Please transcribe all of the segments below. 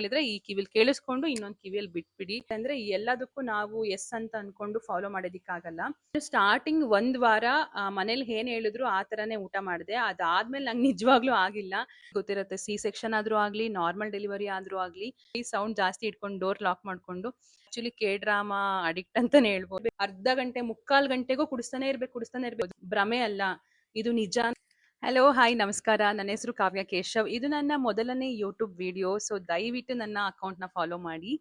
ಹೇಳಿದ್ರೆ ಈ ಕಿವಿಲ್ ಕೇಳಿಸ್ಕೊಂಡು ಇನ್ನೊಂದು ಕಿವಿಯಲ್ಲಿ ಬಿಟ್ಬಿಡಿ. ಅಂದ್ರೆ ಎಲ್ಲದಕ್ಕೂ ನಾವು ಎಸ್ ಅಂತ ಅನ್ಕೊಂಡು ಫಾಲೋ ಮಾಡೋದಿಕ್ಕಾಗಲ್ಲ. ಸ್ಟಾರ್ಟಿಂಗ್ ಒಂದ್ ವಾರ ಮನೇಲಿ ಏನ್ ಹೇಳಿದ್ರು ಆ ತರಾನೇ ಊಟ ಮಾಡಿದೆ. ಅದಾದ್ಮೇಲೆ ನಂಗೆ ನಿಜವಾಗ್ಲೂ ಆಗಿಲ್ಲ. ಗೊತ್ತಿರುತ್ತೆ, ಸಿ ಸೆಕ್ಷನ್ ಆದ್ರೂ ಆಗ್ಲಿ, ನಾರ್ಮಲ್ ಡೆಲಿವರಿ ಆದ್ರೂ ಆಗ್ಲಿ, ಈ ಸೌಂಡ್ ಜಾಸ್ತಿ ಇಟ್ಕೊಂಡು ಡೋರ್ ಲಾಕ್ ಮಾಡ್ಕೊಂಡು ಆಕ್ಚುಲಿ ಕೆ ಡ್ರಾಮಾ ಅಡಿಕ್ಟ್ ಅಂತಾನೆ ಹೇಳ್ಬೋದು. ಅರ್ಧ ಗಂಟೆ ಮುಕ್ಕಾಲ್ ಗಂಟೆಗೂ ಕುಡಿಸ್ತಾನೆ ಇರ್ಬೇಕು. ಭ್ರಮೆ ಅಲ್ಲ, ಇದು ನಿಜ. ಹಲೋ, ಹಾಯ್, ನಮಸ್ಕಾರ. ನನ್ನ ಹೆಸರು ಕಾವ್ಯ ಕೇಶವ್. ಇದು ನನ್ನ ಮೊದಲನೇ ಯೂಟ್ಯೂಬ್ ವಿಡಿಯೋ. ಸೊ ದಯವಿಟ್ಟು ನನ್ನ ಅಕೌಂಟ್ನ ಫಾಲೋ ಮಾಡಿ.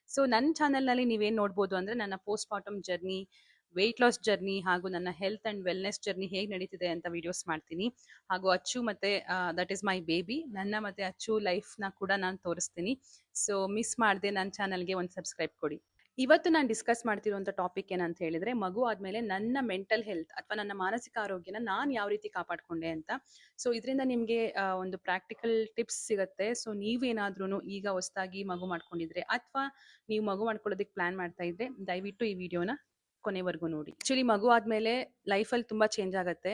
ಸೊ ನನ್ನ ಚಾನಲ್ನಲ್ಲಿ ನೀವೇನು ನೋಡ್ಬೋದು ಅಂದರೆ ನನ್ನ post mortem journey, weight loss journey ಹಾಗೂ ನನ್ನ ಹೆಲ್ತ್ ಆ್ಯಂಡ್ ವೆಲ್ನೆಸ್ ಜರ್ನಿ ಹೇಗೆ ನಡೀತಿದೆ ಅಂತ ವಿಡಿಯೋಸ್ ಮಾಡ್ತೀನಿ. ಹಾಗೂ ಅಚ್ಚು ಮತ್ತು ದಟ್ ಈಸ್ ಮೈ ಬೇಬಿ, ನನ್ನ ಮತ್ತು ಅಚ್ಚು ಲೈಫ್ನ ಕೂಡ ನಾನು ತೋರಿಸ್ತೀನಿ. ಸೊ ಮಿಸ್ ಮಾಡದೆ ನನ್ನ ಚಾನಲ್ಗೆ ಒಂದು ಸಬ್ಸ್ಕ್ರೈಬ್ ಕೊಡಿ. ಇವತ್ತು ನಾನು ಡಿಸ್ಕಸ್ ಮಾಡ್ತಿರುವಂಥ ಟಾಪಿಕ್ ಏನಂತ ಹೇಳಿದ್ರೆ, ಮಗು ಆದಮೇಲೆ ನನ್ನ ಮೆಂಟಲ್ ಹೆಲ್ತ್ ಅಥವಾ ನನ್ನ ಮಾನಸಿಕ ಆರೋಗ್ಯನ ನಾನು ಯಾವ ರೀತಿ ಕಾಪಾಡಿಕೊಂಡೆ ಅಂತ. ಸೊ ಇದರಿಂದ ನಿಮಗೆ ಒಂದು ಪ್ರಾಕ್ಟಿಕಲ್ ಟಿಪ್ಸ್ ಸಿಗುತ್ತೆ. ಸೊ ನೀವೇನಾದ್ರೂ ಈಗ ಹೊಸದಾಗಿ ಮಗು ಮಾಡ್ಕೊಂಡಿದ್ರೆ ಅಥವಾ ನೀವು ಮಗು ಮಾಡ್ಕೊಳ್ಳೋದಕ್ಕೆ ಪ್ಲಾನ್ ಮಾಡ್ತಾ ಇದ್ರೆ ದಯವಿಟ್ಟು ಈ ವಿಡಿಯೋನ ಕೊನೆವರೆಗೂ ನೋಡಿ. ಆಕ್ಚುಲಿ ಮಗು ಆದಮೇಲೆ ಲೈಫಲ್ಲಿ ತುಂಬ ಚೇಂಜ್ ಆಗುತ್ತೆ.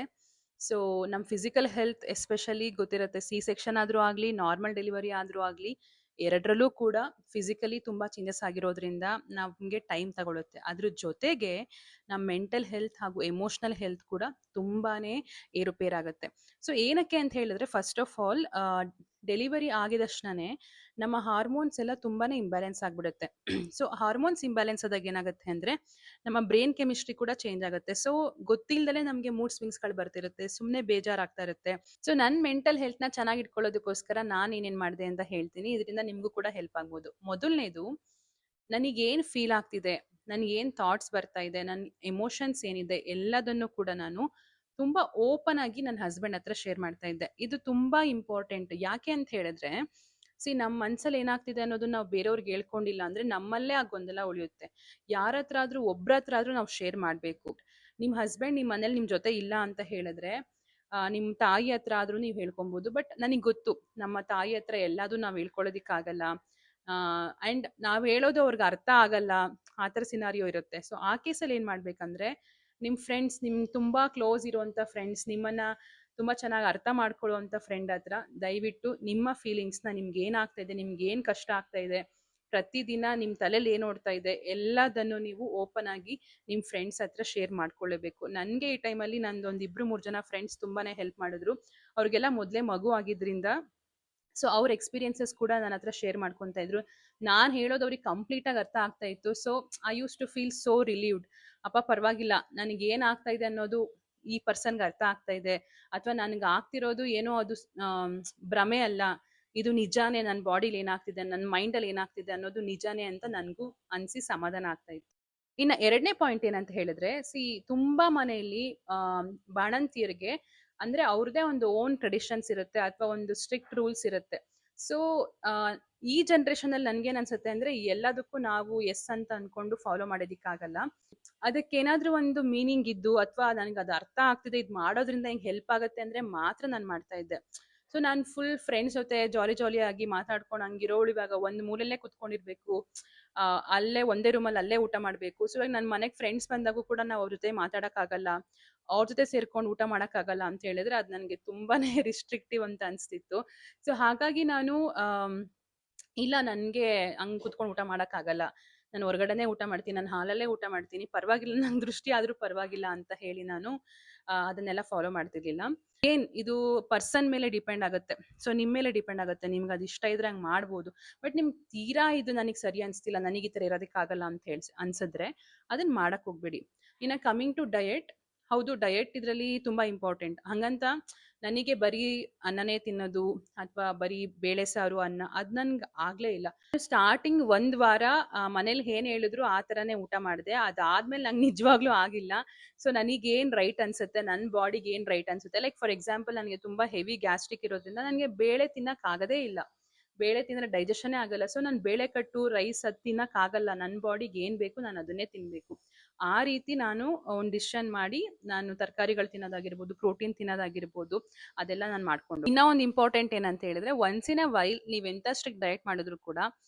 ಸೊ ನಮ್ಮ ಫಿಸಿಕಲ್ ಹೆಲ್ತ್ ಎಸ್ಪೆಷಲಿ ಗೊತ್ತಿರುತ್ತೆ, ಸಿ ಸೆಕ್ಷನ್ ಆದರೂ ಆಗಲಿ, ನಾರ್ಮಲ್ ಡೆಲಿವರಿ ಆದರೂ ಆಗಲಿ, ಎರಡರಲ್ಲೂ ಕೂಡ ಫಿಸಿಕಲಿ ತುಂಬ ಚೇಂಜಸ್ ಆಗಿರೋದ್ರಿಂದ ನಮಗೆ ಟೈಮ್ ತಗೊಳುತ್ತೆ. ಅದ್ರ ಜೊತೆಗೆ ನಮ್ಮ ಮೆಂಟಲ್ ಹೆಲ್ತ್ ಹಾಗೂ ಎಮೋಷ್ನಲ್ ಹೆಲ್ತ್ ಕೂಡ ತುಂಬಾ ಏರುಪೇರಾಗುತ್ತೆ. ಸೊ ಏನಕ್ಕೆ ಅಂತ ಹೇಳಿದ್ರೆ, ಫಸ್ಟ್ ಆಫ್ ಆಲ್ ಡೆಲಿವರಿ ಆಗಿದ ತಕ್ಷಣನೇ ನಮ್ಮ ಹಾರ್ಮೋನ್ಸ್ ಎಲ್ಲ ತುಂಬಾ ಇಂಬ್ಯಾಲೆನ್ಸ್ ಆಗಿಬಿಡುತ್ತೆ. ಸೊ ಹಾರ್ಮೋನ್ಸ್ ಇಂಬ್ಯಾಲೆನ್ಸ್ ಆದಾಗ ಏನಾಗುತ್ತೆ ಅಂದರೆ, ನಮ್ಮ ಬ್ರೈನ್ ಕೆಮಿಸ್ಟ್ರಿ ಕೂಡ ಚೇಂಜ್ ಆಗುತ್ತೆ. ಸೊ ಗೊತ್ತಿಲ್ಲದಲೇ ನಮಗೆ ಮೂಡ್ ಸ್ವಿಂಗ್ಸ್ಗಳು ಬರ್ತಿರುತ್ತೆ, ಸುಮ್ಮನೆ ಬೇಜಾರಾಗ್ತಾ ಇರುತ್ತೆ. ಸೊ ನನ್ನ ಮೆಂಟಲ್ ಹೆಲ್ತ್ನ ಚೆನ್ನಾಗಿ ಇಟ್ಕೊಳ್ಳೋದಕ್ಕೋಸ್ಕರ ನಾನು ಏನೇನು ಮಾಡಿದೆ ಅಂತ ಹೇಳ್ತೀನಿ. ಇದರಿಂದ ನಿಮಗೂ ಕೂಡ ಹೆಲ್ಪ್ ಆಗ್ಬೋದು. ಮೊದಲನೇದು, ನನಗೇನು ಫೀಲ್ ಆಗ್ತಿದೆ, ನನಗೇನು ಥಾಟ್ಸ್ ಬರ್ತಾ ಇದೆ, ನನ್ನ ಎಮೋಷನ್ಸ್ ಏನಿದೆ ಎಲ್ಲದನ್ನು ಕೂಡ ನಾನು ತುಂಬ ಓಪನ್ ಆಗಿ ನನ್ನ ಹಸ್ಬೆಂಡ್ ಹತ್ರ ಶೇರ್ ಮಾಡ್ತಾ ಇದ್ದೆ. ಇದು ತುಂಬ ಇಂಪಾರ್ಟೆಂಟ್. ಯಾಕೆ ಅಂತ ಹೇಳಿದ್ರೆ, ನಮ್ಮ ಮನ್ಸಲ್ಲಿ ಏನಾಗ್ತಿದೆ ಅನ್ನೋದನ್ನ ನಾವು ಬೇರೆಯವ್ರಿಗೆ ಹೇಳ್ಕೊಂಡಿಲ್ಲ ಅಂದರೆ ನಮ್ಮಲ್ಲೇ ಆ ಗೊಂದಲ ಉಳಿಯುತ್ತೆ. ಯಾರ ಹತ್ರ ಆದರೂ ಒಬ್ರ ಹತ್ರ ಆದರೂ ನಾವು ಶೇರ್ ಮಾಡಬೇಕು. ನಿಮ್ಮ ಹಸ್ಬೆಂಡ್ ನಿಮ್ಮ ಮನೇಲಿ ನಿಮ್ಮ ಜೊತೆ ಇಲ್ಲ ಅಂತ ಹೇಳಿದ್ರೆ, ನಿಮ್ಮ ತಾಯಿ ಹತ್ರ ಆದರೂ ನೀವು ಹೇಳ್ಕೊಬೋದು. ಬಟ್ ನನಗೆ ಗೊತ್ತು, ನಮ್ಮ ತಾಯಿ ಹತ್ರ ಎಲ್ಲದೂ ನಾವು ಹೇಳ್ಕೊಳ್ಳೋದಿಕ್ಕಾಗಲ್ಲ. ಆ್ಯಂಡ್ ನಾವು ಹೇಳೋದು ಅವ್ರಿಗೆ ಅರ್ಥ ಆಗಲ್ಲ, ಆ ಥರ ಸಿನಾರಿಯೋ ಇರುತ್ತೆ. ಸೊ ಆ ಕೇಸಲ್ಲಿ ಏನು ಮಾಡಬೇಕಂದ್ರೆ, ನಿಮ್ಮ ಫ್ರೆಂಡ್ಸ್, ನಿಮ್ಗೆ ತುಂಬ ಕ್ಲೋಸ್ ಇರುವಂಥ ಫ್ರೆಂಡ್ಸ್, ನಿಮ್ಮನ್ನು ತುಂಬ ಚೆನ್ನಾಗಿ ಅರ್ಥ ಮಾಡ್ಕೊಳ್ಳುವಂಥ ಫ್ರೆಂಡ್ ಹತ್ರ ದಯವಿಟ್ಟು ನಿಮ್ಮ ಫೀಲಿಂಗ್ಸ್ನ, ನಿಮ್ಗೆ ಏನಾಗ್ತಾ ಇದೆ, ನಿಮ್ಗೆ ಏನು ಕಷ್ಟ ಆಗ್ತಾ ಇದೆ, ಪ್ರತಿದಿನ ನಿಮ್ಮ ತಲೆಯಲ್ಲಿ ಏನು ಓಡ್ತಾ ಇದೆ ಎಲ್ಲದನ್ನು ನೀವು ಓಪನ್ ಆಗಿ ನಿಮ್ಮ ಫ್ರೆಂಡ್ಸ್ ಹತ್ರ ಶೇರ್ ಮಾಡ್ಕೊಳ್ಳೇಬೇಕು. ನನಗೆ ಈ ಟೈಮಲ್ಲಿ ನಂದೊಂದು 2-3 ಜನ ಫ್ರೆಂಡ್ಸ್ ತುಂಬಾ ಹೆಲ್ಪ್ ಮಾಡಿದ್ರು. ಅವ್ರಿಗೆಲ್ಲ ಮೊದಲೇ ಮಗು ಆಗಿದ್ರಿಂದ ಸೊ ಅವ್ರ ಎಕ್ಸ್ಪೀರಿಯನ್ಸಸ್ ಕೂಡ ನನ್ನ ಹತ್ರ ಶೇರ್ ಮಾಡ್ಕೊತಾ ಇದ್ರು. ನಾನು ಹೇಳೋದು ಅವ್ರಿಗೆ ಕಂಪ್ಲೀಟಾಗಿ ಅರ್ಥ ಆಗ್ತಾ ಇತ್ತು. So I use to feel so relieved. ಅಪ್ಪ ಪರವಾಗಿಲ್ಲ, ನನಗೆ ಏನಾಗ್ತಾ ಇದೆ ಅನ್ನೋದು ಈ ಪರ್ಸನ್ಗೆ ಅರ್ಥ ಆಗ್ತಾ ಇದೆ, ಅಥವಾ ನನಗೆ ಆಗ್ತಿರೋದು ಏನೋ ಅದು ಭ್ರಮೆ ಅಲ್ಲ, ಇದು ನಿಜಾನೇ, ನನ್ನ ಬಾಡಿಲಿ ಏನಾಗ್ತಿದೆ, ನನ್ನ ಮೈಂಡಲ್ಲಿ ಏನಾಗ್ತಿದೆ ಅನ್ನೋದು ನಿಜಾನೇ ಅಂತ ನನಗೂ ಅನಿಸಿ ಸಮಾಧಾನ ಆಗ್ತಾ ಇತ್ತು. ಇನ್ನು ಎರಡನೇ ಪಾಯಿಂಟ್ ಏನಂತ ಹೇಳಿದ್ರೆ, ತುಂಬಾ ಮನೆಯಲ್ಲಿ ಬಾಣಂತಿಯರಿಗೆ ಅಂದ್ರೆ ಅವ್ರದೇ ಒಂದು ಓನ್ ಟ್ರೆಡಿಷನ್ಸ್ ಇರುತ್ತೆ ಅಥವಾ ಒಂದು ಸ್ಟ್ರಿಕ್ಟ್ ರೂಲ್ಸ್ ಇರುತ್ತೆ. ಸೊ ಈ ಜನರೇಷನ್ ಅಲ್ಲಿ ನನ್ಗೇನ್ ಅನ್ಸುತ್ತೆ ಅಂದ್ರೆ, ಎಲ್ಲದಕ್ಕೂ ನಾವು ಎಸ್ ಅಂತ ಅನ್ಕೊಂಡು ಫಾಲೋ ಮಾಡೋದಿಕ್ಕಾಗಲ್ಲ. ಅದಕ್ಕೇನಾದ್ರೂ ಒಂದು ಮೀನಿಂಗ್ ಇದ್ದು ಅಥವಾ ನನಗೆ ಅದು ಅರ್ಥ ಆಗ್ತಿದೆ, ಇದು ಮಾಡೋದ್ರಿಂದ ಹಿಂಗೆ ಹೆಲ್ಪ್ ಆಗುತ್ತೆ ಅಂದ್ರೆ ಮಾತ್ರ ನಾನು ಮಾಡ್ತಾ ಇದ್ದೆ. ಸೊ ನಾನು ಫುಲ್ ಫ್ರೆಂಡ್ಸ್ ಜೊತೆ ಜಾಲಿ ಆಗಿ ಮಾತಾಡ್ಕೊಂಡು ಹಂಗಿರೋಳು ಇವಾಗ ಒಂದು ಮೂಲೆಯಲ್ಲೇ ಕುತ್ಕೊಂಡಿರ್ಬೇಕು, ಅಲ್ಲೇ ಒಂದೇ ರೂಮಲ್ಲಿ ಅಲ್ಲೇ ಊಟ ಮಾಡಬೇಕು. ಸೊ ಇವಾಗ ನನ್ನ ಮನೆಗೆ ಫ್ರೆಂಡ್ಸ್ ಬಂದಾಗೂ ಕೂಡ ನಾವು ಅವ್ರ ಜೊತೆ ಮಾತಾಡೋಕ್ಕಾಗಲ್ಲ, ಅವ್ರ ಜೊತೆ ಸೇರ್ಕೊಂಡು ಊಟ ಮಾಡೋಕ್ಕಾಗಲ್ಲ ಅಂತ ಹೇಳಿದ್ರೆ ಅದು ನನಗೆ ತುಂಬಾನೇ ರಿಸ್ಟ್ರಿಕ್ಟಿವ್ ಅಂತ ಅನಿಸ್ತಿತ್ತು. ಸೊ ಹಾಗಾಗಿ ನಾನು ಇಲ್ಲ, ನನಗೆ ಹಂಗೆ ಕುತ್ಕೊಂಡು ಊಟ ಮಾಡೋಕ್ಕಾಗಲ್ಲ, ನಾನು ಹೊರಗಡೆನೇ ಊಟ ಮಾಡ್ತೀನಿ, ನಾನು ಹಾಲಲ್ಲೇ ಊಟ ಮಾಡ್ತೀನಿ, ಪರವಾಗಿಲ್ಲ, ನಂಗೆ ದೃಷ್ಟಿ ಆದರೂ ಪರವಾಗಿಲ್ಲ ಅಂತ ಹೇಳಿ ನಾನು ಅದನ್ನೆಲ್ಲ ಫಾಲೋ ಮಾಡ್ತಿರ್ಲಿಲ್ಲ. ಇದು ಪರ್ಸನ್ ಮೇಲೆ ಡಿಪೆಂಡ್ ಆಗುತ್ತೆ. ಸೊ ನಿಮ್ಮ ಮೇಲೆ ಡಿಪೆಂಡ್ ಆಗುತ್ತೆ, ನಿಮ್ಗೆ ಅದು ಇಷ್ಟ ಇದ್ರೆ ಹಂಗೆ ಮಾಡ್ಬೋದು. ಬಟ್ ನಿಮ್ಗೆ ತೀರಾ ಇದು ನನಗೆ ಸರಿ ಅನಿಸ್ತಿಲ್ಲ, ನನಗೆ ಈ ಥರ ಇರೋದಕ್ಕಾಗಲ್ಲ ಅಂತ ಅನ್ಸಿದ್ರೆ ಅದನ್ನ ಮಾಡಕ್ಕೆ ಹೋಗ್ಬೇಡಿ. ಇನ್ನು ಕಮಿಂಗ್ ಟು ಡಯಟ್, ಹೌದು, ಡಯಟ್ ಇದರಲ್ಲಿ ತುಂಬ ಇಂಪಾರ್ಟೆಂಟ್. ಹಂಗಂತ ನನಗೆ ಬರೀ ಅನ್ನನೇ ತಿನ್ನೋದು ಅಥವಾ ಬರೀ ಬೇಳೆ ಸಾರು ಅನ್ನ ಅದು ನನ್ಗೆ ಆಗ್ಲೇ ಇಲ್ಲ. ಸ್ಟಾರ್ಟಿಂಗ್ ಒಂದ್ ವಾರ ಮನೇಲಿ ಏನ್ ಹೇಳಿದ್ರು ಆ ಥರನೇ ಊಟ ಮಾಡಿದೆ. ಅದಾದ್ಮೇಲೆ ನಂಗೆ ನಿಜವಾಗ್ಲೂ ಆಗಿಲ್ಲ. ಸೊ ನನಗೇನು ರೈಟ್ ಅನ್ಸುತ್ತೆ, ನನ್ನ ಬಾಡಿಗೆ ಏನು ರೈಟ್ ಅನ್ಸುತ್ತೆ, ಲೈಕ್ ಫಾರ್ ಎಕ್ಸಾಂಪಲ್ ನನಗೆ ತುಂಬ ಹೆವಿ ಗ್ಯಾಸ್ಟ್ರಿಕ್ ಇರೋದ್ರಿಂದ ನನಗೆ ಬೇಳೆ ತಿನ್ನೋಕ್ಕಾಗದೇ ಇಲ್ಲ. ಬೇಳೆ ತಿಂದರೆ ಡೈಜೆಷನ್ನೇ ಆಗಲ್ಲ. ಸೊ ನಾನು ಬೇಳೆ ಕಟ್ಟು ರೈಸ್ ಅದು ತಿನ್ನೋಕ್ಕಾಗಲ್ಲ. ನನ್ನ ಬಾಡಿಗೆ ಏನು ಬೇಕು ನಾನು ಅದನ್ನೇ ತಿನ್ನಬೇಕು. ಆ ರೀತಿ ನಾನು ಒಂದು ಡಿಸಿಷನ್ ಮಾಡಿ ನಾನು ತರಕಾರಿಗಳು ತಿನ್ನೋದಾಗಿರ್ಬೋದು, ಪ್ರೋಟೀನ್ ತಿನ್ನೋದಾಗಿರ್ಬೋದು, ಅದೆಲ್ಲ ನಾನು ಮಾಡ್ಕೊಂಡು. ಇನ್ನೂ ಒಂದು ಇಂಪಾರ್ಟೆಂಟ್ ಏನಂತ ಹೇಳಿದ್ರೆ, ಒನ್ಸ್ ಇನ್ ಅ ವೈಲ್ ನೀವು ಎಂಥ ಸ್ಟ್ರಿಕ್ಟ್ ಡಯಟ್ ಮಾಡಿದ್ರು ಕೂಡ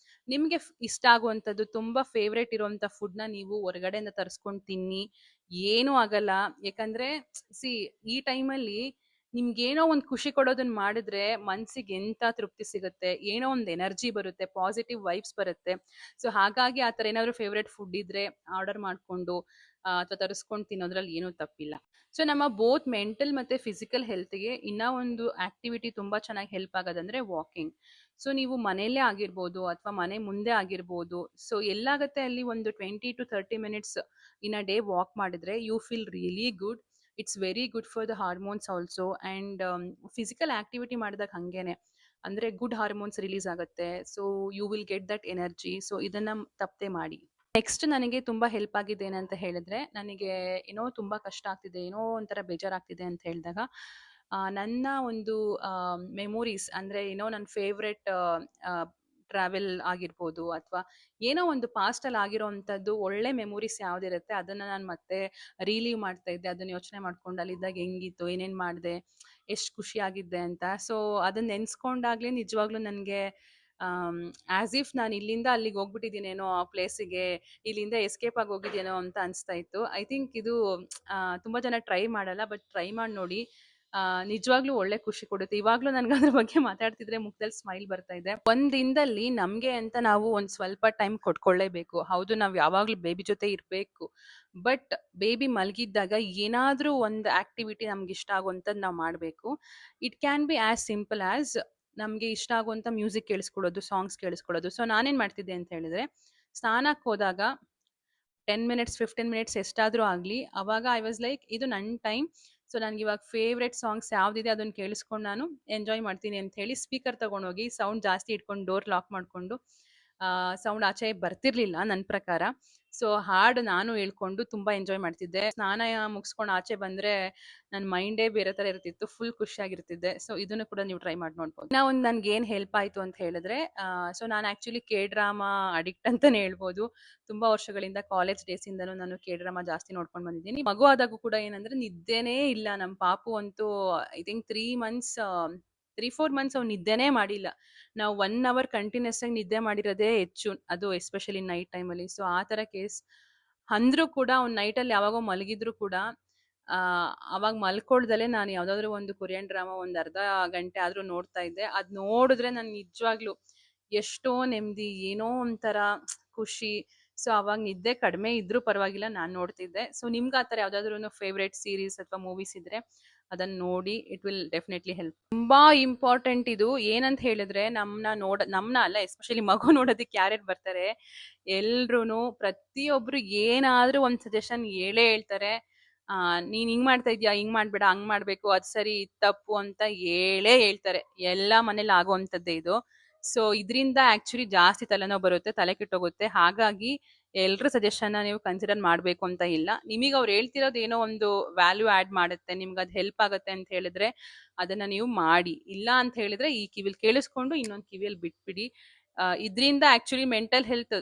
ನಿಮಗೆ ಇಷ್ಟ ಆಗುವಂಥದ್ದು, ತುಂಬ ಫೇವ್ರೇಟ್ ಇರುವಂಥ ಫುಡ್ನ ನೀವು ಹೊರಗಡೆಯಿಂದ ತರಿಸ್ಕೊಂಡು ತಿನ್ನಿ, ಏನೂ ಆಗಲ್ಲ. ಯಾಕಂದರೆ ಈ ಟೈಮಲ್ಲಿ ನಿಮ್ಗೇನೋ ಒಂದ್ ಖುಷಿ ಕೊಡೋದನ್ನ ಮಾಡಿದ್ರೆ ಮನ್ಸಿಗೆ ಎಂತ ತೃಪ್ತಿ ಸಿಗುತ್ತೆ, ಏನೋ ಒಂದ್ ಎನರ್ಜಿ ಬರುತ್ತೆ, ಪಾಸಿಟಿವ್ ವೈಬ್ಸ್ ಬರುತ್ತೆ. ಸೊ ಹಾಗಾಗಿ ಆ ತರ ಏನಾದ್ರು ಫೇವ್ರೆಟ್ ಫುಡ್ ಇದ್ರೆ ಆರ್ಡರ್ ಮಾಡ್ಕೊಂಡು ಅಥವಾ ತರಿಸ್ಕೊಂಡು ತಿನ್ನೋದ್ರಲ್ಲಿ ಏನೂ ತಪ್ಪಿಲ್ಲ. ಸೊ ನಮ್ಮ ಬೋತ್ ಮೆಂಟಲ್ ಮತ್ತೆ ಫಿಸಿಕಲ್ ಹೆಲ್ತ್ಗೆ ಇನ್ನ ಒಂದು ಆಕ್ಟಿವಿಟಿ ತುಂಬಾ ಚೆನ್ನಾಗಿ ಹೆಲ್ಪ್ ಆಗೋದಂದ್ರೆ ವಾಕಿಂಗ್. ಸೊ ನೀವು ಮನೆಯಲ್ಲೇ ಆಗಿರ್ಬೋದು ಅಥವಾ ಮನೆ ಮುಂದೆ ಆಗಿರ್ಬೋದು, ಸೊ ಎಲ್ಲಾಗತ್ತೆ ಅಲ್ಲಿ ಒಂದು 20 to 30 minutes in a day walk ಮಾಡಿದ್ರೆ you feel really good. It's very good for the hormones also. And physical activity ಮಾಡಿದಾಗ ಹಂಗೇನೆ ಅಂದ್ರೆ ಗುಡ್ ಹಾರ್ಮೋನ್ಸ್ ರಿಲೀಸ್ ಆಗುತ್ತೆ. So you will get that energy. So ಇದನ್ನ ತಪ್ಪದೆ ಮಾಡಿ. ನೆಕ್ಸ್ಟ್ ನನಗೆ ತುಂಬಾ ಹೆಲ್ಪ್ ಆಗಿದೆ ಏನಂತ ಹೇಳಿದ್ರೆ, ನನಗೆ ಏನೋ ತುಂಬಾ ಕಷ್ಟ ಆಗ್ತಿದೆ, ಏನೋ ಒಂಥರ ಬೇಜಾರಾಗ್ತಿದೆ ಅಂತ ಹೇಳಿದಾಗ ನನ್ನ ಒಂದು ಮೆಮೊರೀಸ್ ಅಂದ್ರೆ ಏನೋ ನನ್ನ ಫೇವ್ರೆಟ್ ಟ್ರಾವೆಲ್ ಆಗಿರ್ಬೋದು ಅಥವಾ ಏನೋ ಒಂದು ಪಾಸ್ಟ್ ಅಲ್ಲಿ ಆಗಿರೋವಂಥದ್ದು ಒಳ್ಳೆ ಮೆಮೊರೀಸ್ ಯಾವ್ದಿರುತ್ತೆ ಅದನ್ನ ನಾನು ಮತ್ತೆ ರೀಲೀವ್ ಮಾಡ್ತಾ ಇದ್ದೆ. ಅದನ್ನ ಯೋಚನೆ ಮಾಡ್ಕೊಂಡು ಅಲ್ಲಿದ್ದಾಗ ಹೆಂಗಿತ್ತು, ಏನೇನ್ ಮಾಡಿದೆ, ಎಷ್ಟು ಖುಷಿ ಆಗಿದ್ದೆ ಅಂತ. ಸೊ ಅದನ್ನ ನೆನ್ಸ್ಕೊಂಡಾಗ್ಲೇ ನಿಜವಾಗ್ಲೂ ನನಗೆ ಆಸ್ ಇಫ್ ನಾನು ಇಲ್ಲಿಂದ ಅಲ್ಲಿಗೆ ಹೋಗ್ಬಿಟ್ಟಿದ್ದೀನೇನೋ ಆ ಪ್ಲೇಸಿಗೆ, ಇಲ್ಲಿಂದ ಎಸ್ಕೇಪ್ ಆಗಿ ಹೋಗಿದ್ದೇನೋ ಅಂತ ಅನಿಸ್ತಾ ಇತ್ತು. ಐ ಥಿಂಕ್ ಇದು ತುಂಬಾ ಜನ ಟ್ರೈ ಮಾಡಲ್ಲ, ಬಟ್ ಟ್ರೈ ಮಾಡಿ ನೋಡಿ. ನಿಜವಾಗ್ಲೂ ಒಳ್ಳೆ ಖುಷಿ ಕೊಡುತ್ತೆ. ಇವಾಗ್ಲೂ ನನ್ಗೆ ಅದ್ರ ಬಗ್ಗೆ ಮಾತಾಡ್ತಿದ್ರೆ ಮುಖದಲ್ಲಿ ಸ್ಮೈಲ್ ಬರ್ತಾ ಇದೆ. ಒಂದ್ ದಿನದಲ್ಲಿ ನಮ್ಗೆ ಅಂತ ನಾವು ಒಂದ್ ಸ್ವಲ್ಪ ಟೈಮ್ ಕೊಟ್ಕೊಳ್ಳೇಬೇಕು. ಹೌದು, ನಾವ್ ಯಾವಾಗ್ಲೂ ಬೇಬಿ ಜೊತೆ ಇರ್ಬೇಕು, ಬಟ್ ಬೇಬಿ ಮಲಗಿದ್ದಾಗ ಏನಾದ್ರೂ ಒಂದು ಆಕ್ಟಿವಿಟಿ ನಮ್ಗೆ ಇಷ್ಟ ಆಗುವಂಥದ್ದು ನಾವು ಮಾಡ್ಬೇಕು. It can be as simple as ನಮ್ಗೆ ಇಷ್ಟ ಆಗುವಂತ ಮ್ಯೂಸಿಕ್ ಕೇಳಿಸ್ಕೊಳ್ಳೋದು, ಸಾಂಗ್ಸ್ ಕೇಳಿಸ್ಕೊಳ್ಳೋದು. ಸೊ ನಾನೇನ್ ಮಾಡ್ತಿದ್ದೆ ಅಂತ ಹೇಳಿದ್ರೆ, ಸ್ನಾನಕ್ಕೆ ಹೋದಾಗ 10 minutes 15 minutes ಎಷ್ಟಾದ್ರೂ ಆಗ್ಲಿ, ಅವಾಗ ಐ ವಾಸ್ ಲೈಕ್ ಇದು ನನ್ನ ಟೈಮ್. ಸೊ ನನ್ಗೆ ಇವಾಗ ಫೇವ್ರೆಟ್ ಸಾಂಗ್ಸ್ ಯಾವ್ದಿದೆ ಅದನ್ನ ಕೇಳಿಸ್ಕೊಂಡು ನಾನು ಎಂಜಾಯ್ ಮಾಡ್ತೀನಿ ಅಂತ ಹೇಳಿ ಸ್ಪೀಕರ್ ತಗೊಂಡೋಗಿ ಸೌಂಡ್ ಜಾಸ್ತಿ ಇಟ್ಕೊಂಡು ಡೋರ್ ಲಾಕ್ ಮಾಡ್ಕೊಂಡು ಸೌಂಡ್ ಆಚೆ ಬರ್ತಿರ್ಲಿಲ್ಲ ನನ್ನ ಪ್ರಕಾರ. ಸೊ ಹಾಡು ನಾನು ಹೇಳ್ಕೊಂಡು ತುಂಬಾ ಎಂಜಾಯ್ ಮಾಡ್ತಿದ್ದೆ. ಸ್ನಾನ ಮುಗಿಸ್ಕೊಂಡು ಆಚೆ ಬಂದ್ರೆ ನನ್ನ ಮೈಂಡೇ ಬೇರೆ ತರ ಇರ್ತಿತ್ತು, ಫುಲ್ ಖುಷಿಯಾಗಿರ್ತಿದ್ದೆ. ಸೊ ಇದನ್ನು ಕೂಡ ನೀವು ಟ್ರೈ ಮಾಡಿ ನೋಡ್ಬೋದು. ನಾ ಒಂದು ನನ್ಗೆ ಏನ್ ಹೆಲ್ಪ್ ಆಯ್ತು ಅಂತ ಹೇಳಿದ್ರೆ, ಸೊ ನಾನು ಆಕ್ಚುಲಿ ಕೆ ಡ್ರಾಮಾ ಅಡಿಕ್ಟ್ ಅಂತಾನೆ ಹೇಳ್ಬೋದು. ತುಂಬಾ ವರ್ಷಗಳಿಂದ ಕಾಲೇಜ್ ಡೇಸ್ ಇಂದನೂ ನಾನು ಕೆ ಡ್ರಾಮಾ ಜಾಸ್ತಿ ನೋಡ್ಕೊಂಡು ಬಂದಿದ್ದೀನಿ. ಮಗು ಆದಾಗೂ ಕೂಡ ಏನಂದ್ರೆ ನಿದ್ದೆನೇ ಇಲ್ಲ. ನಮ್ಮ ಪಾಪು ಅಂತೂ ಐ ಥಿಂಕ್ 3 4 months ಅವ್ನು ನಿದ್ದೆನೇ ಮಾಡಿಲ್ಲ. ನಾವು 1 hour ಕಂಟಿನ್ಯೂಸ್ ಆಗಿ ನಿದ್ದೆ ಮಾಡಿರೋದೇ ಹೆಚ್ಚು, ಅದು ಎಸ್ಪೆಷಲಿ ನೈಟ್ ಟೈಮಲ್ಲಿ. ಸೊ ಆ ತರ ಕೇಸ್ ಅಂದ್ರೂ ಕೂಡ ಅವ್ನು ನೈಟಲ್ಲಿ ಯಾವಾಗೋ ಮಲಗಿದ್ರು ಕೂಡ ಅವಾಗ ಮಲ್ಕೊಳ್ದಲೆ ನಾನು ಯಾವ್ದಾದ್ರು ಒಂದು ಕೊರಿಯನ್ ಡ್ರಾಮಾ ಒಂದ್ ಅರ್ಧ ಗಂಟೆ ಆದ್ರೂ ನೋಡ್ತಾ ಇದ್ದೆ. ಅದ್ ನೋಡಿದ್ರೆ ನನ್ ನಿಜವಾಗ್ಲು ಎಷ್ಟೋ ನೆಮ್ಮದಿ, ಏನೋ ಒಂಥರ ಖುಷಿ. ಸೊ ಅವಾಗ ನಿದ್ದೆ ಕಡಿಮೆ ಇದ್ರೂ ಪರವಾಗಿಲ್ಲ, ನಾನ್ ನೋಡ್ತಿದ್ದೆ. ಸೊ ನಿಮ್ಗೆ ಆತರ ಯಾವ್ದಾದ್ರು ಫೇವ್ರೇಟ್ ಸೀರೀಸ್ ಅಥವಾ ಮೂವೀಸ್ ಇದ್ರೆ ಅದನ್ನ ನೋಡಿ, ಇಟ್ ವಿಲ್ ಡೆಫಿನೆಟ್ಲಿ ಹೆಲ್ಪ್. ತುಂಬಾ ಇಂಪಾರ್ಟೆಂಟ್ ಇದು. ಏನಂತ ಹೇಳಿದ್ರೆ ನಮ್ನ ಅಲ್ಲ, ಎಸ್ಪೆಷಲಿ ಮಗು ನೋಡೋದಕ್ಕೆ ಯಾರ್ಯಾರು ಬರ್ತಾರೆ ಎಲ್ರೂನು ಪ್ರತಿಯೊಬ್ರು ಏನಾದ್ರೂ ಒಂದ್ ಸಜೆಷನ್ ಹೇಳೇ ಹೇಳ್ತಾರೆ. ನೀನ್ ಹಿಂಗ್ ಮಾಡ್ತಾ ಇದ್ಯಾ, ಹಿಂಗ್ ಮಾಡ್ಬೇಡ, ಹಂಗ್ ಮಾಡ್ಬೇಕು, ಅದ್ ಸರಿ ಇದ್ ತಪ್ಪು ಅಂತ ಹೇಳೇ ಹೇಳ್ತಾರೆ. ಎಲ್ಲಾ ಮನೇಲಿ ಆಗುವಂತದ್ದೇ ಇದು. ಸೊ ಇದ್ರಿಂದ ಆಕ್ಚುಲಿ ಜಾಸ್ತಿ ತಲೆನೋವು ಬರುತ್ತೆ, ತಲೆ ಕೆಟ್ಟೋಗುತ್ತೆ. ಹಾಗಾಗಿ ಎಲ್ರ ಸಜೆಷನ್ ನೀವು ಕನ್ಸಿಡರ್ ಮಾಡ್ಬೇಕು ಅಂತ ಇಲ್ಲ. ನಿಮಗೆ ಅವ್ರು ಹೇಳ್ತಿರೋದು ಏನೋ ಒಂದು ವ್ಯಾಲ್ಯೂ ಆಡ್ ಮಾಡುತ್ತೆ, ನಿಮ್ಗೆ ಅದು ಹೆಲ್ಪ್ ಆಗುತ್ತೆ ಅಂತ ಹೇಳಿದ್ರೆ ಅದನ್ನ ನೀವು ಮಾಡಿ. ಇಲ್ಲ ಅಂತ ಹೇಳಿದ್ರೆ ಈ ಕಿವಿಲ್ ಕೇಳಿಸ್ಕೊಂಡು ಇನ್ನೊಂದ್ ಕಿವಿಯಲ್ಲಿ ಬಿಟ್ಬಿಡಿ. ಇದ್ರಿಂದ ಆಕ್ಚುಲಿ ಮೆಂಟಲ್ ಹೆಲ್ತ್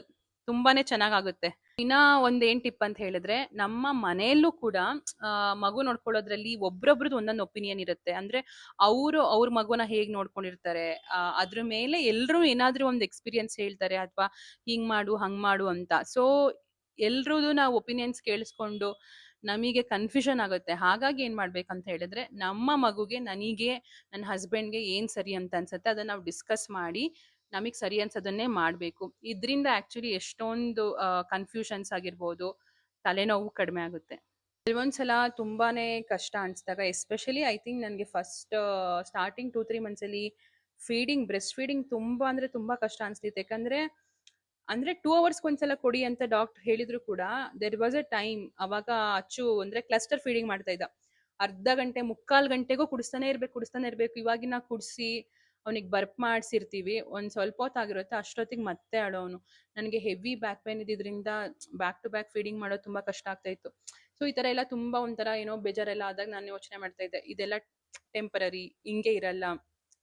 ತುಂಬಾನೇ ಚೆನ್ನಾಗಾಗುತ್ತೆ. ಇನ್ನ ಒಂದ್ ಏನ್ ಟಿಪ್ ಅಂತ ಹೇಳಿದ್ರೆ, ನಮ್ಮ ಮನೆಯಲ್ಲೂ ಕೂಡ ಮಗು ನೋಡ್ಕೊಳ್ಳೋದ್ರಲ್ಲಿ ಒಬ್ರೊಬ್ರದ್ದು ಒಂದೊಂದು ಒಪಿನಿಯನ್ ಇರುತ್ತೆ. ಅಂದ್ರೆ ಅವ್ರ ಮಗುನ ಹೇಗ್ ನೋಡ್ಕೊಂಡಿರ್ತಾರೆ, ಅದ್ರ ಮೇಲೆ ಎಲ್ರು ಏನಾದ್ರೂ ಒಂದು ಎಕ್ಸ್ಪೀರಿಯನ್ಸ್ ಹೇಳ್ತಾರೆ, ಅಥವಾ ಹಿಂಗ್ ಮಾಡು ಹಂಗ್ ಮಾಡು ಅಂತ. ಸೊ ಎಲ್ರದ್ದು ನಾವು ಒಪಿನಿಯನ್ಸ್ ಕೇಳಿಸ್ಕೊಂಡು ನಮಗೆ ಕನ್ಫ್ಯೂಷನ್ ಆಗುತ್ತೆ. ಹಾಗಾಗಿ ಏನ್ ಮಾಡ್ಬೇಕಂತ ಹೇಳಿದ್ರೆ, ನಮ್ಮ ಮಗುಗೆ, ನನಗೆ, ನನ್ನ ಹಸ್ಬೆಂಡ್ಗೆ ಏನ್ ಸರಿ ಅಂತ ಅನ್ಸುತ್ತೆ ಅದನ್ನ ನಾವು ಡಿಸ್ಕಸ್ ಮಾಡಿ ನಮಗ್ ಸರಿ ಅನ್ಸೋದನ್ನೇ ಮಾಡ್ಬೇಕು. ಇದ್ರಿಂದ ಆಕ್ಚುಲಿ ಎಷ್ಟೊಂದು ಕನ್ಫ್ಯೂಷನ್ಸ್ ಆಗಿರ್ಬೋದು, ತಲೆನೋವು ಕಡಿಮೆ ಆಗುತ್ತೆ. ಕೆಲವೊಂದ್ಸಲ ತುಂಬಾನೇ ಕಷ್ಟ ಅನ್ಸ್ದಾಗ, ಎಸ್ಪೆಷಲಿ ಐ ಥಿಂಕ್ ನನಗೆ ಫಸ್ಟ್ ಸ್ಟಾರ್ಟಿಂಗ್ 2 3 months ಅಲ್ಲಿ ಬ್ರೆಸ್ಟ್ ಫೀಡಿಂಗ್ ತುಂಬಾ ಅಂದ್ರೆ ತುಂಬಾ ಕಷ್ಟ ಅನ್ಸ್ತಿತ್ತು. ಯಾಕಂದ್ರೆ 2 hours ಒಂದ್ಸಲ ಕೊಡಿ ಅಂತ ಡಾಕ್ಟರ್ ಹೇಳಿದ್ರು ಕೂಡ ದೇರ್ ವಾಸ್ ಅ ಟೈಮ್ ಅವಾಗ ಅಚ್ಚು ಅಂದ್ರೆ ಕ್ಲಸ್ಟರ್ ಫೀಡಿಂಗ್ ಮಾಡ್ತಾ ಇದ್ದ. ಅರ್ಧ ಗಂಟೆ 3/4 ಗಂಟೆಗೂ ಕುಡಿಸ್ತಾನೆ ಇರ್ಬೇಕು. ಇವಾಗಿನ ಕುಡಿಸಿ ಅವನಿಗೆ ಬರ್ಪ್ ಮಾಡಿಸಿರ್ತೀವಿ, ಒಂದ್ ಸ್ವಲ್ಪ ಹೊತ್ತಾಗಿರುತ್ತೆ, ಅಷ್ಟೊತ್ತಿಗೆ ಮತ್ತೆ ಅಳೋನು. ನನಗೆ ಹೆವಿ ಬ್ಯಾಕ್ ಪೇನ್ ಇದ್ದಿದ್ರಿಂದ ಬ್ಯಾಕ್ ಟು ಬ್ಯಾಕ್ ಫೀಡಿಂಗ್ ಮಾಡೋದು ತುಂಬಾ ಕಷ್ಟ ಆಗ್ತಾ ಇತ್ತು. ಸೊ ಈ ತರ ಎಲ್ಲ ತುಂಬಾ ಒಂಥರ ಏನೋ ಬೇಜಾರೆಲ್ಲ ಆದಾಗ ನಾನು ಯೋಚನೆ ಮಾಡ್ತಾ ಇದ್ದೆ, ಇದೆಲ್ಲ ಟೆಂಪರರಿ, ಹಿಂಗೆ ಇರಲ್ಲ,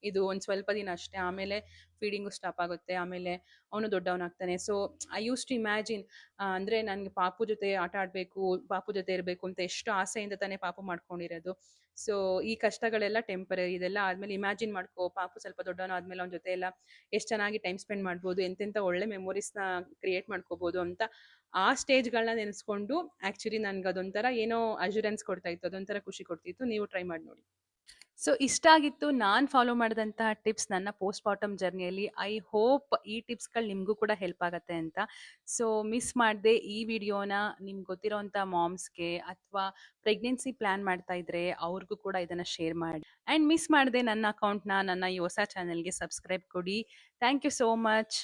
ಇದು ಒಂದ್ ಸ್ವಲ್ಪ ದಿನ ಅಷ್ಟೇ, ಆಮೇಲೆ ಫೀಡಿಂಗು ಸ್ಟಾಪ್ ಆಗುತ್ತೆ, ಆಮೇಲೆ ಅವನು ದೊಡ್ಡವನಾಗ್ತಾನೆ. So I use to imagine, ಅಂದ್ರೆ ನನ್ಗೆ ಪಾಪು ಜೊತೆ ಆಟ ಆಡ್ಬೇಕು, ಪಾಪು ಜೊತೆ ಇರಬೇಕು ಅಂತ ಎಷ್ಟು ಆಸೆಯಿಂದ ತಾನೇ ಪಾಪು ಮಾಡ್ಕೊಂಡಿರೋದು. ಸೊ ಈ ಕಷ್ಟಗಳೆಲ್ಲ ಟೆಂಪರರಿ. ಇದೆಲ್ಲ ಆದ್ಮೇಲೆ ಇಮ್ಯಾಜಿನ್ ಮಾಡ್ಕೋ, ಪಾಪು ಸ್ವಲ್ಪ ದೊಡ್ಡವನಾದ್ಮೇಲೆ ಅವನ ಜೊತೆ ಎಲ್ಲ ಎಷ್ಟು ಚೆನ್ನಾಗಿ ಟೈಮ್ ಸ್ಪೆಂಡ್ ಮಾಡ್ಬೋದು, ಎಂತೆಂತ ಒಳ್ಳೆ ಮೆಮೊರೀಸ್ನ ಕ್ರಿಯೇಟ್ ಮಾಡ್ಕೋಬಹುದು ಅಂತ ಆ ಸ್ಟೇಜ್ಗಳನ್ನ ನೆನೆಸ್ಕೊಂಡು ಆಕ್ಚುಲಿ ನನ್ಗೆ ಅದೊಂಥರ ಏನೋ ಅಶ್ಯೂರೆನ್ಸ್ ಕೊಡ್ತಾ ಇತ್ತು, ಅದೊಂಥರ ಖುಷಿ ಕೊಡ್ತಿತ್ತು. ನೀವು ಟ್ರೈ ಮಾಡಿ ನೋಡಿ. ಸೊ ಇಷ್ಟ ಆಗಿತ್ತು ನಾನ್ ಫಾಲೋ ಮಾಡಿದಂತಹ ಟಿಪ್ಸ್ ನನ್ನ ಪೋಸ್ಟ್ ಪಾರ್ಟಮ್ ಜರ್ನಿಯಲ್ಲಿ. ಐ ಹೋಪ್ ಈ ಟಿಪ್ಸ್‌ಗಳು ನಿಮ್ಗೂ ಕೂಡ ಹೆಲ್ಪ್ ಆಗತ್ತೆ ಅಂತ. ಸೊ ಮಿಸ್ ಮಾಡದೆ ಈ ವಿಡಿಯೋನ ನಿಮ್ಗೆ ಗೊತ್ತಿರೋಂಥ ಮಾಮ್ಸ್‌ಗೆ ಅಥವಾ ಪ್ರೆಗ್ನೆನ್ಸಿ ಪ್ಲಾನ್ ಮಾಡ್ತಾ ಇದ್ರೆ ಅವ್ರಿಗೂ ಕೂಡ ಇದನ್ನ ಶೇರ್ ಮಾಡಿ. ಅಂಡ್ ಮಿಸ್ ಮಾಡದೆ ನನ್ನ ಅಕೌಂಟ್‌ನ ನನ್ನ ಈ ಹೊಸ ಚಾನೆಲ್‌ಗೆ ಸಬ್ಸ್ಕ್ರೈಬ್ ಕೊಡಿ. Thank you so much.